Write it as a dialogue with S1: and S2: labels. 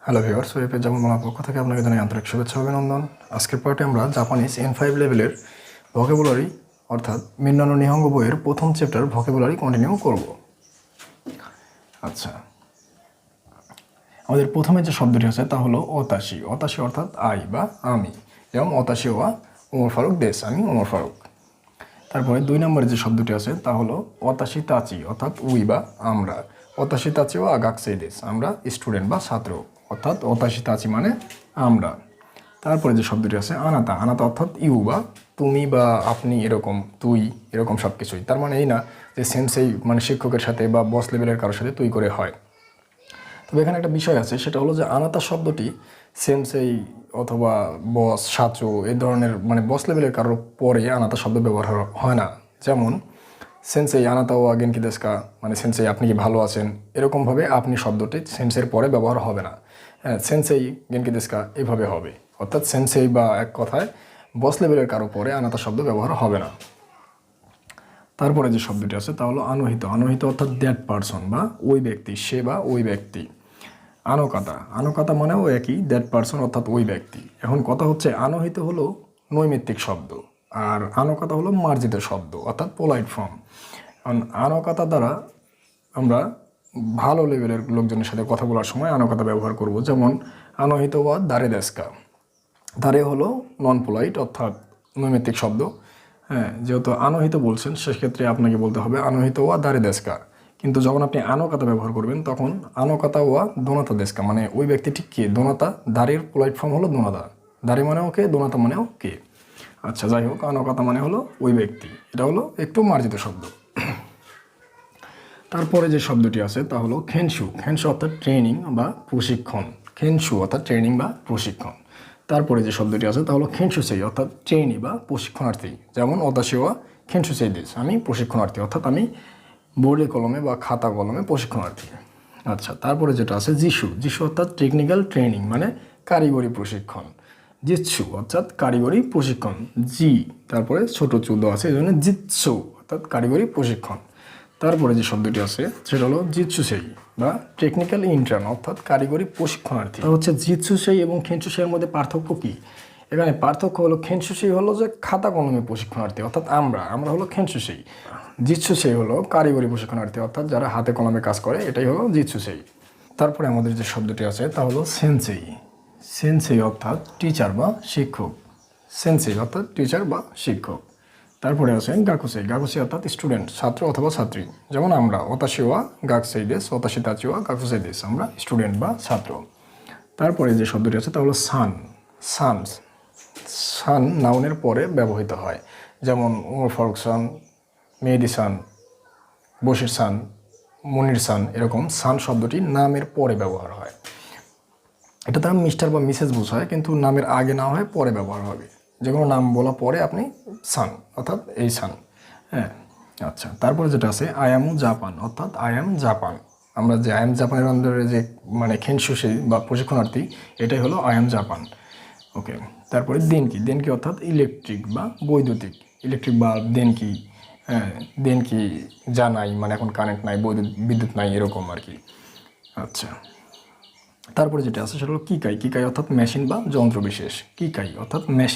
S1: Hello viewers, OFS Japan Bangla পক্ষ থেকে আপনাকে জানাই আন্তরিক শুভেচ্ছা ও অভিনন্দন। আজকের পার্টে আমরা জাপানিজ N5 লেভেলের ভোকাবুলারি অর্থাৎ মিন্না নো নিহঙ্গো বইয়ের প্রথম চ্যাপ্টার ভোকাবুলারি কন্টিনিউ করব। আচ্ছা, আমাদের প্রথমে যে শব্দটি আছে তা হলো ওতাশি। ওতাশি অর্থাৎ আই বা আমি, যেমন ওতাশি ওয়া ওমর ফারুক দেশ, আমি ওমর ফারুক। তারপরে 2 নম্বরে যে শব্দটি আছে তা হলো ওতাশি তাচি অর্থাৎ উই বা আমরা। ওতাশি তাচি ওয়া গাকসেই দেশ, আমরা স্টুডেন্ট বা ছাত্র, অর্থাৎ ওতাশি তাচি মানে আমরা। তারপরে যে শব্দটি আছে আনাতা। আনাতা অর্থাৎ ইউ বা তুমি বা আপনি, এরকম তুই, এরকম সব কিছুই। তার মানে এই না যে সেন্সেই মানে শিক্ষকের সাথে বা বস লেভেলের কারোর সাথে তুই করে হয়। তবে এখানে একটা বিষয় আছে, সেটা হলো যে আনাতা শব্দটি সেন্সেই অথবা বস, সাচো এই ধরনের মানে বস লেভেলের কারোর পরে আনাতা শব্দ ব্যবহার হয় না। যেমন সেন্সেই আনাতা ওয়া গেনকি দেশু কা, মানে সেন্সেই আপনি কি ভালো আছেন, এরকমভাবে আপনি শব্দটি সেন্সের পরে ব্যবহার হবে না। সেন্সেই গেনকি দেশু কা এভাবে হবে, অর্থাৎ সেন্সেই বা এক কথায় বস লেভেলের কারো পরে আনাতা শব্দ ব্যবহার হবে না। তারপরে যে শব্দটি আছে তা হলো আনোহিত। আনোহিত অর্থাৎ দ্যাট পারসন বা ওই ব্যক্তি, সে বা ওই ব্যক্তি। আনোকাতা। আনোকাতা মানেও একই, দ্যাট পারসন অর্থাৎ ওই ব্যক্তি। এখন কথা হচ্ছে আনোহিত হলো নৈমিত্তিক শব্দ আর আনোকাতা হলো মার্জিত শব্দ অর্থাৎ পোলাইট ফর্ম। কারণ আনোকাতা দ্বারা আমরা ভালো লেভেলের লোকজনের সাথে কথা বলার সময় আনোকাতা ব্যবহার করব। যেমন আনোহিত বা দারে দেশকা। দারে হলো নন পোলাইট অর্থাৎ নৈমিত্তিক শব্দ। হ্যাঁ, যেহেতু আনোহিত বলছেন সেক্ষেত্রে আপনাকে বলতে হবে আনোহিত ওয়া দারে দেশকা। কিন্তু যখন আপনি আনোকাতা ব্যবহার করবেন তখন আনোকাতা ওয়া দোনাতা দেশকা, মানে ওই ব্যক্তিটি কে। দোনাতা, দারের পোলাইট ফর্ম হলো দোনাতা। দারে মানেও কে, দোনাতা মানেও কে। আচ্ছা, যাই হোক, আনোকাতা মানে হলো ওই ব্যক্তি। এটা হলো একটু মার্জিত শব্দ। তারপরে যে শব্দটি আছে তা হলো খেনশু। খেনশু অর্থাৎ ট্রেনিং বা প্রশিক্ষণ। খেনশু অর্থাৎ ট্রেনিং বা প্রশিক্ষণ। তারপরে যে শব্দটি আছে তা হলো খেনশুসেই অর্থাৎ ট্রেনি বা প্রশিক্ষণার্থী। যেমন ওতাশি ওয়া খেনশুসেই দেশ, আমি প্রশিক্ষণার্থী, অর্থাৎ আমি বোর্ডে কলমে বা খাতা কলমে প্রশিক্ষণার্থী। আচ্ছা, তারপরে যেটা আছে জিসু। জিসু অর্থাৎ টেকনিক্যাল ট্রেনিং মানে কারিগরি প্রশিক্ষণ। জিৎসু অর্থাৎ কারিগরি প্রশিক্ষণ। জি তারপরে ছোট চুদ আছে, এই জন্য জিৎসু অর্থাৎ কারিগরি প্রশিক্ষণ। তারপরে যে শব্দটি আছে সেটা হলো জিৎসুসেই বা টেকনিক্যাল ইন্টার্ন অর্থাৎ কারিগরি প্রশিক্ষণার্থী। হচ্ছে জিৎসুসেই এবং খেনশুসেইয়ের মধ্যে পার্থক্য কী? এখানে পার্থক্য হলো খেনশুসেই হলো যে খাতা কলমে প্রশিক্ষণার্থী অর্থাৎ আমরা হলো খেনশুসেই। জিৎসুসেই হলো কারিগরি প্রশিক্ষণার্থী অর্থাৎ যারা হাতে কলমে কাজ করে, এটাই হলো জিৎসুসেই। তারপরে আমাদের যে শব্দটি আছে তা হলো সেন্সেই। সেন্সেই অর্থাৎ টিচার বা শিক্ষক। সেন্সেই অর্থাৎ টিচার বা শিক্ষক। তারপরে আছে গাকুসেই। গাকুসেই অর্থাৎ স্টুডেন্ট, ছাত্র অথবা ছাত্রী। যেমন আমরা ওতাশি ওয়া গাকুসেই দেশ, ওতাশি তাচি ওয়া গাকুসেই দেশ, আমরা স্টুডেন্ট বা ছাত্র। তারপরে যে শব্দটি আছে তা হলো সান। সান। সান নাউনের পরে ব্যবহৃত হয়। যেমন ওমর ফারুক সান, মেহেদি সান, বশির সান, মনির সান, এরকম সান শব্দটি নামের পরে ব্যবহার হয়। এটা তার মিস্টার বা মিসেস বোঝায়, কিন্তু নামের আগে না হয় পরে ব্যবহার হবে। যে কোনো নাম বলা পরে আপনি সান অর্থাৎ এই সান। হ্যাঁ, আচ্ছা, তারপরে যেটা আছে আই অ্যাম জাপান অর্থাৎ আই অ্যাম জাপান। আমরা যে আই অ্যাম জাপানের আন্ডারে যে মানে খেনশুসেই বা প্রশিক্ষণার্থী, এটাই হলো আই অ্যাম জাপান। ওকে, তারপরে দেনকি। দেনকি অর্থাৎ ইলেকট্রিক বা বৈদ্যুতিক। ইলেকট্রিক বাল্ব, দেনকি। হ্যাঁ, দেনকি জানাই মানে এখন কারেন্ট নাই, বিদ্যুৎ নাই, এরকম আর কি। আচ্ছা, তারপরে যেটা আছে সেটা হলো কিকাই। কিকাই অর্থাৎ মেশিন বা যন্ত্র বিশেষ। কিকাই অর্থাৎ মেশিন।